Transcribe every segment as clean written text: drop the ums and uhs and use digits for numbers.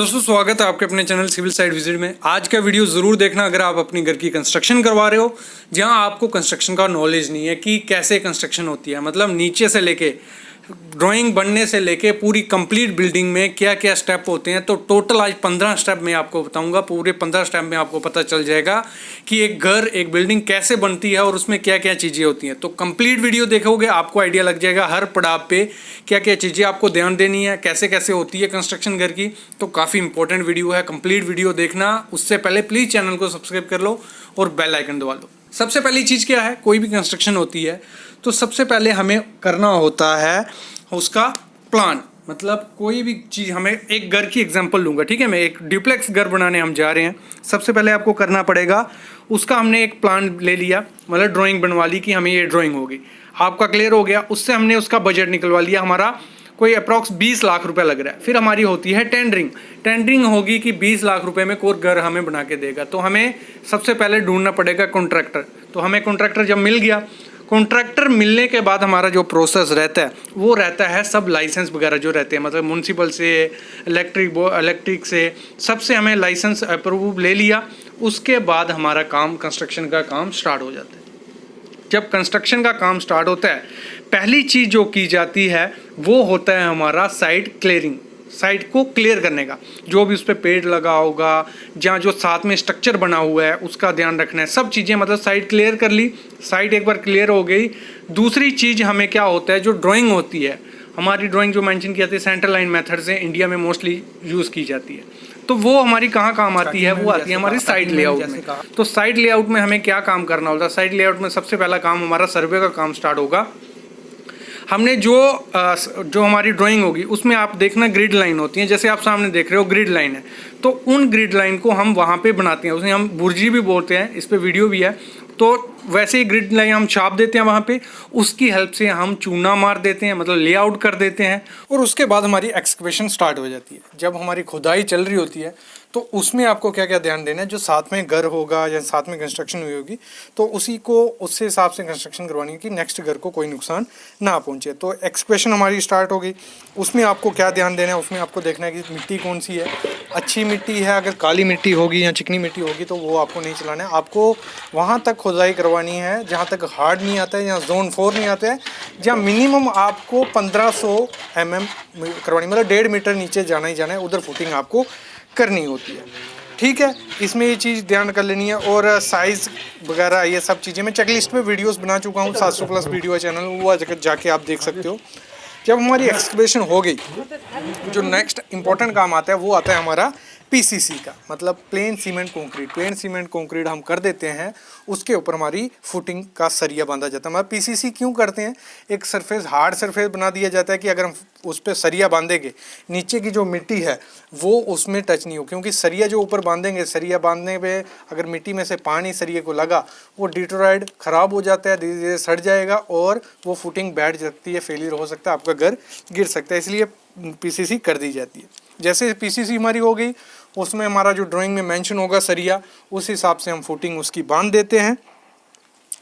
दोस्तों स्वागत है आपके अपने चैनल सिविल साइट विजिट में। आज का वीडियो ज़रूर देखना अगर आप अपनी घर की कंस्ट्रक्शन करवा रहे हो, जहां आपको कंस्ट्रक्शन का नॉलेज नहीं है कि कैसे कंस्ट्रक्शन होती है, मतलब नीचे से लेके ड्राइंग बनने से लेके पूरी कंप्लीट बिल्डिंग में क्या क्या स्टेप होते हैं। तो टोटल आज 15 स्टेप मैं आपको बताऊंगा। पूरे 15 स्टेप में आपको पता चल जाएगा कि एक घर एक बिल्डिंग कैसे बनती है और उसमें क्या क्या चीज़ें होती हैं। तो कंप्लीट वीडियो देखोगे आपको आइडिया लग जाएगा हर पड़ाव पे क्या क्या चीज़ें आपको ध्यान देनी है, कैसे कैसे होती है कंस्ट्रक्शन घर की। तो काफ़ी इंपॉर्टेंट वीडियो है, कंप्लीट वीडियो देखना। उससे पहले प्लीज़ चैनल को सब्सक्राइब कर लो और बेल आइकन दबा लो। सबसे पहली चीज़ क्या है, कोई भी कंस्ट्रक्शन होती है तो सबसे पहले हमें करना होता है उसका प्लान। मतलब कोई भी चीज़, हमें एक घर की एग्जांपल लूँगा, ठीक है। मैं एक ड्यूप्लेक्स घर बनाने हम जा रहे हैं। सबसे पहले आपको करना पड़ेगा उसका, हमने एक प्लान ले लिया, मतलब ड्राइंग बनवा ली कि हमें ये ड्राइंग होगी, आपका क्लियर हो गया। उससे हमने उसका बजट निकलवा लिया, हमारा कोई अप्रॉक्स 20 लाख रुपए लग रहा है। फिर हमारी होती है टेंडरिंग। टेंडरिंग होगी कि 20 लाख रुपए में कोई घर हमें बना के देगा। तो हमें सबसे पहले ढूंढना पड़ेगा कॉन्ट्रैक्टर। तो हमें कॉन्ट्रैक्टर जब मिल गया, कॉन्ट्रैक्टर मिलने के बाद हमारा जो प्रोसेस रहता है वो रहता है सब लाइसेंस वगैरह जो रहते हैं, मतलब म्यूनसिपल से, इलेक्ट्रिक से, सबसे हमें लाइसेंस अप्रूव ले लिया। उसके बाद हमारा काम, कंस्ट्रक्शन का काम स्टार्ट हो जाता है। जब कंस्ट्रक्शन का काम स्टार्ट होता है, पहली चीज़ जो की जाती है वो होता है हमारा साइट क्लियरिंग। साइट को क्लियर करने का, जो भी उस पर पेड़ लगा होगा, जहाँ जो साथ में स्ट्रक्चर बना हुआ है उसका ध्यान रखना है, सब चीज़ें। मतलब साइट क्लियर कर ली, साइट एक बार क्लियर हो गई। दूसरी चीज़ हमें क्या होता है, जो ड्राइंग होती है हमारी, ड्राइंग जो मेंशन की जाती है सेंटर लाइन मेथड से इंडिया में मोस्टली यूज़ की जाती है। तो वो हमारी कहाँ काम आती है, वो आती है हमारी साइट लेआउट में। तो साइट लेआउट में हमें क्या काम करना होता है, साइट लेआउट में सबसे पहला काम हमारा सर्वे का काम स्टार्ट होगा। हमने जो हमारी ड्राइंग होगी उसमें आप देखना ग्रिड लाइन होती है, जैसे आप सामने देख रहे हो ग्रिड लाइन है। तो उन ग्रिड लाइन को हम वहाँ पे बनाते हैं, उसे हम बुर्जी भी बोलते हैं, इस पे वीडियो भी है। तो वैसे ही ग्रिड लाइन हम छाप देते हैं वहाँ पे, उसकी हेल्प से हम चूना मार देते हैं, मतलब लेआउट कर देते हैं। और उसके बाद हमारी एक्सकवेशन स्टार्ट हो जाती है। जब हमारी खुदाई चल रही होती है तो उसमें आपको क्या क्या ध्यान देना है, जो साथ में घर होगा या साथ में कंस्ट्रक्शन हुई होगी तो उसी को उससे हिसाब से कंस्ट्रक्शन करवानी है कि नेक्स्ट घर को कोई नुकसान ना पहुंचे। तो एक्सकवेशन हमारी स्टार्ट हो गई। उसमें आपको क्या ध्यान देना है, उसमें आपको देखना है कि मिट्टी कौन सी है, अच्छी मिट्टी है। अगर काली मिट्टी होगी या चिकनी मिट्टी होगी तो वो आपको नहीं चलाना है। आपको वहाँ तक खुदाई करवानी है जहाँ तक हार्ड नहीं आता है, जहाँ जोन 4 नहीं आता है, जहाँ मिनिमम आपको 1500 mm करवानी, मतलब 1.5 मीटर नीचे जाना ही जाना है, उधर फुटिंग आपको करनी होती है, ठीक है। इसमें ये चीज़ ध्यान कर लेनी है। और साइज़ वगैरह ये सब चीज़ें मैं चेकलिस्ट पे वीडियोस बना चुका हूँ, 700+ वीडियो है चैनल, वो जाके आप देख सकते हो। जब हमारी एक्सकवेशन हो गई, जो नेक्स्ट इंपॉर्टेंट काम आता है वो आता है हमारा पीसीसी का, मतलब plane cement concrete. Plane cement concrete हम कर देते हैं, उसके ऊपर हमारी फुटिंग का सरिया बांधा जाता है। हमारा पीसीसी क्यों करते हैं, एक सरफेस, हार्ड सरफेस बना दिया जाता है कि अगर हम उस पर सरिया बांधेंगे, नीचे की जो मिट्टी है वो उसमें टच नहीं हो, क्योंकि सरिया जो ऊपर बांधेंगे, सरिया बांधने पे अगर मिट्टी में से पानी सरिये को लगा, वो डिटोराइड ख़राब हो जाता है, धीरे धीरे सड़ जाएगा और वो फुटिंग बैठ सकती है, फेलियर हो सकता है, आपका घर गिर सकता है। इसलिए पीसीसी कर दी जाती है। जैसे पीसीसी हमारी हो गई, उसमें हमारा जो ड्राइंग में मेंशन होगा सरिया, उस हिसाब से हम फुटिंग उसकी बांध देते हैं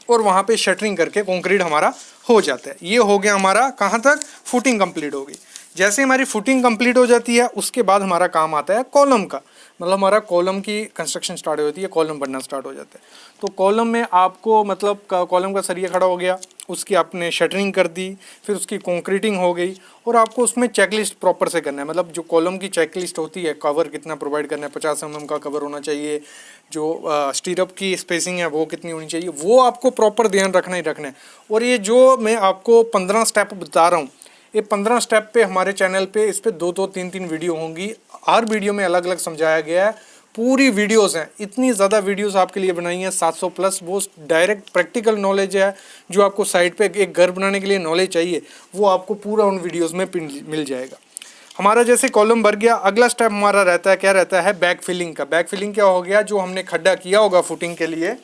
और वहाँ पे शटरिंग करके कंक्रीट हमारा हो जाता है। ये हो गया हमारा, कहाँ तक, फुटिंग कंप्लीट हो गई। जैसे हमारी फुटिंग कंप्लीट हो जाती है उसके बाद हमारा काम आता है कॉलम का, मतलब हमारा कॉलम की कंस्ट्रक्शन स्टार्ट हो जाती है, कॉलम बनना स्टार्ट हो जाता है। तो कॉलम में आपको, मतलब कॉलम का सरिया खड़ा हो गया, उसकी आपने शटरिंग कर दी, फिर उसकी कंक्रीटिंग हो गई और आपको उसमें चेकलिस्ट प्रॉपर से करना है। मतलब जो कॉलम की चेकलिस्ट होती है, कवर कितना प्रोवाइड करना है, 50 mm का कवर होना चाहिए, जो स्टीरअप की स्पेसिंग है वो कितनी होनी चाहिए, वो आपको प्रॉपर ध्यान रखना ही रखना है। और ये जो मैं आपको 15 स्टेप बता रहा हूँ, ये 15 स्टेप पे हमारे चैनल पे इस पे 2-2, 3-3 वीडियो होंगी। हर वीडियो में अलग अलग समझाया गया है, पूरी वीडियोस हैं। इतनी ज़्यादा वीडियोस आपके लिए बनाई हैं, 700+। वो डायरेक्ट प्रैक्टिकल नॉलेज है, जो आपको साइट पे एक घर बनाने के लिए नॉलेज चाहिए, वो आपको पूरा उन वीडियोज़ में मिल जाएगा। हमारा जैसे कॉलम भर गया, अगला स्टेप हमारा रहता है, क्या रहता है, बैक फिलिंग का। बैक फिलिंग क्या हो गया, जो हमने खड्डा किया होगा फुटिंग के लिए,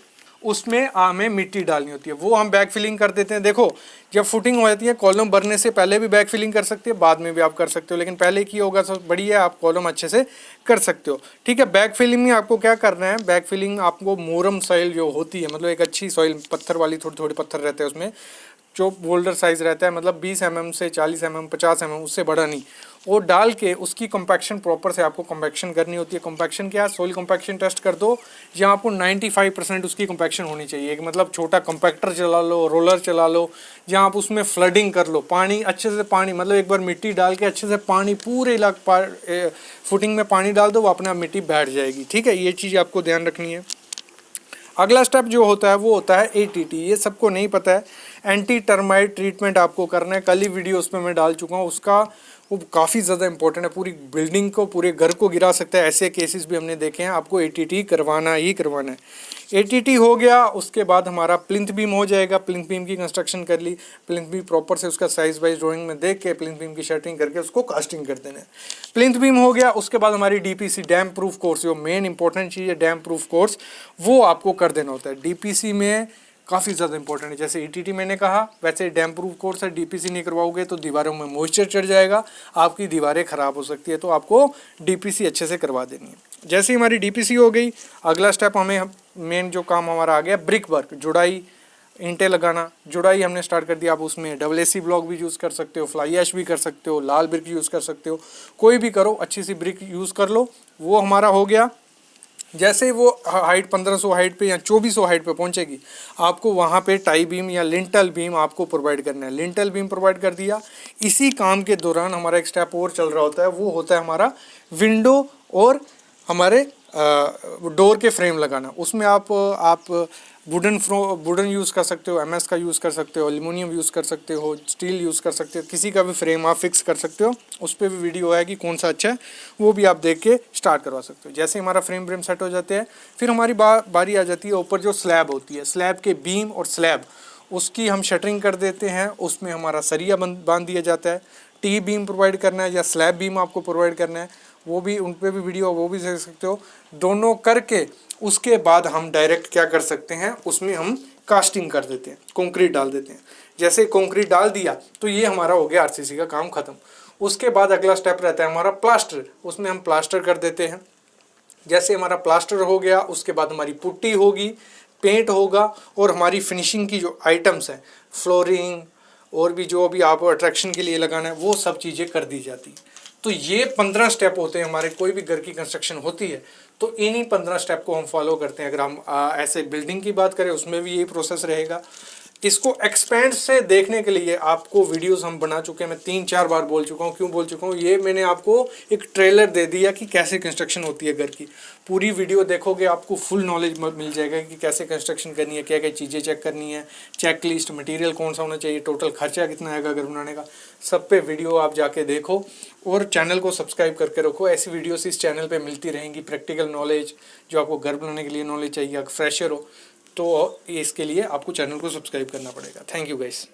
उसमें हमें मिट्टी डालनी होती है, वो हम बैक फिलिंग कर देते हैं। देखो, जब फुटिंग हो जाती है, कॉलम भरने से पहले भी बैक फिलिंग कर सकते हैं, बाद में भी आप कर सकते हो, लेकिन पहले की होगा सब बढ़िया, आप कॉलम अच्छे से कर सकते हो, ठीक है। बैक फिलिंग में आपको क्या करना है, बैक फिलिंग आपको मोरम सॉइल जो होती है, मतलब एक अच्छी सॉइल, पत्थर वाली, थोड़ी थोड़ी पत्थर रहते हैं उसमें, जो बोल्डर साइज़ रहता है, मतलब 20 mm से 40 mm 50 mm, उससे बड़ा नहीं, वो डाल के उसकी कम्पैक्शन प्रॉपर से आपको कम्पैक्शन करनी होती है। कम्पैक्शन क्या है, सॉइल कम्पैक्शन टेस्ट कर दो, जहाँ आपको 95% उसकी कम्पैक्शन होनी चाहिए। एक मतलब छोटा कम्पैक्टर चला लो, रोलर चला लो, जहाँ आप उसमें फ्लडिंग कर लो, पानी अच्छे से, पानी मतलब एक बार मिट्टी डाल के अच्छे से पानी पूरे इलाके फुटिंग में पानी डाल दो, वो अपने आप मिट्टी बैठ जाएगी। ठीक है, ये चीज़ आपको ध्यान रखनी है। अगला स्टेप जो होता है वो होता है ATT। ये सबको नहीं पता है, एंटी टर्माइट ट्रीटमेंट आपको करना है। कल ही वीडियो उसमें मैं डाल चुका हूँ, उसका वो काफ़ी ज़्यादा इंपॉर्टेंट है, पूरी बिल्डिंग को, पूरे घर को गिरा सकता है। ऐसे केसेस भी हमने देखे हैं। आपको ATT करवाना ही करवाना है। ATT हो गया, उसके बाद हमारा प्लिंथ बीम हो जाएगा। प्लिंथ बीम की कंस्ट्रक्शन कर ली, प्लिंथ बीम प्रॉपर से उसका साइज वाइज ड्राइंग में देख के प्लिंथ बीम की शटरिंग करके उसको कास्टिंग कर देना है। प्लिंथ बीम हो गया, उसके बाद हमारी DPC डैम प्रूफ कोर्स, जो मेन इंपॉर्टेंट चीज़ है डैम प्रूफ कोर्स, वो आपको कर देना होता है। DPC में काफ़ी ज़्यादा इंपॉर्टेंट है। जैसे ETT मैंने कहा, वैसे डैम प्रूफ कोर्स है। DPC नहीं करवाओगे तो दीवारों में मॉइस्चर चढ़ जाएगा, आपकी दीवारें ख़राब हो सकती है, तो आपको DPC अच्छे से करवा देनी है। जैसे ही हमारी DPC हो गई, अगला स्टेप हमें मेन जो काम हमारा आ गया, ब्रिक वर्क, जुड़ाई, ईंटें लगाना। जुड़ाई हमने स्टार्ट कर दिया। आप उसमें AC ब्लॉक भी यूज़ कर सकते हो, फ्लाई ऐश भी कर सकते हो, लाल ब्रिक यूज़ कर सकते हो, कोई भी करो, अच्छी सी ब्रिक यूज़ कर लो। वो हमारा हो गया। जैसे वो हाइट 1500 हाइट पे या 2400 हाइट पे पहुंचेगी, आपको वहाँ पे टाई बीम या लिंटल बीम आपको प्रोवाइड करना है। लिंटल बीम प्रोवाइड कर दिया। इसी काम के दौरान हमारा एक स्टेप और चल रहा होता है, वो होता है हमारा विंडो और हमारे डोर के फ्रेम लगाना। उसमें आप वुडन यूज़ कर सकते हो, MS का यूज़ कर सकते हो, एल्युमिनियम यूज़ कर सकते हो, स्टील यूज़ कर सकते हो, किसी का भी फ्रेम आप फिक्स कर सकते हो। उस पर भी वीडियो है कि कौन सा अच्छा है, वो भी आप देख के स्टार्ट करवा सकते हो। जैसे हमारा फ्रेम सेट हो जाते हैं, फिर हमारी बारी आ जाती है ऊपर जो स्लैब होती है, स्लैब के बीम और स्लैब, उसकी हम शटरिंग कर देते हैं। उसमें हमारा सरिया बांध दिया जाता है। T बीम प्रोवाइड करना है या स्लैब बीम आपको प्रोवाइड करना है, वो भी, उन पर भी वीडियो, वो भी देख सकते हो। दोनों करके उसके बाद हम डायरेक्ट क्या कर सकते हैं, उसमें हम कास्टिंग कर देते हैं, कंक्रीट डाल देते हैं। जैसे कंक्रीट डाल दिया तो ये हमारा हो गया RCC का काम खत्म। उसके बाद अगला स्टेप रहता है हमारा प्लास्टर। उसमें हम प्लास्टर कर देते हैं। जैसे हमारा प्लास्टर हो गया, उसके बाद हमारी पुट्टी होगी, पेंट होगा, और हमारी फिनिशिंग की जो आइटम्स हैं, फ्लोरिंग और भी जो भी आप अट्रैक्शन के लिए लगाना है, वो सब चीज़ें कर दी जाती हैं। तो ये 15 स्टेप होते हैं हमारे, कोई भी घर की कंस्ट्रक्शन होती है तो इन्हीं 15 स्टेप को हम फॉलो करते हैं। अगर हम ऐसे बिल्डिंग की बात करें, उसमें भी यही प्रोसेस रहेगा। इसको एक्सपेंड से देखने के लिए आपको वीडियोस हम बना चुके हैं, मैं 3-4 बार बोल चुका हूँ। क्यों बोल चुका हूँ, ये मैंने आपको एक ट्रेलर दे दिया कि कैसे कंस्ट्रक्शन होती है घर की। पूरी वीडियो देखोगे आपको फुल नॉलेज मिल जाएगा कि कैसे कंस्ट्रक्शन करनी है, क्या क्या चीज़ें चेक करनी है, चेक लिस्ट, मटीरियल कौन सा होना चाहिए, टोटल खर्चा कितना आएगा घर बनाने का, सब पे वीडियो आप जाके देखो। और चैनल को सब्सक्राइब करके रखो, ऐसी वीडियोस इस चैनल पे मिलती रहेंगी। प्रैक्टिकल नॉलेज जो आपको घर बनाने के लिए नॉलेज चाहिए, फ्रेशर हो तो इसके लिए आपको चैनल को सब्सक्राइब करना पड़ेगा। Thank you guys.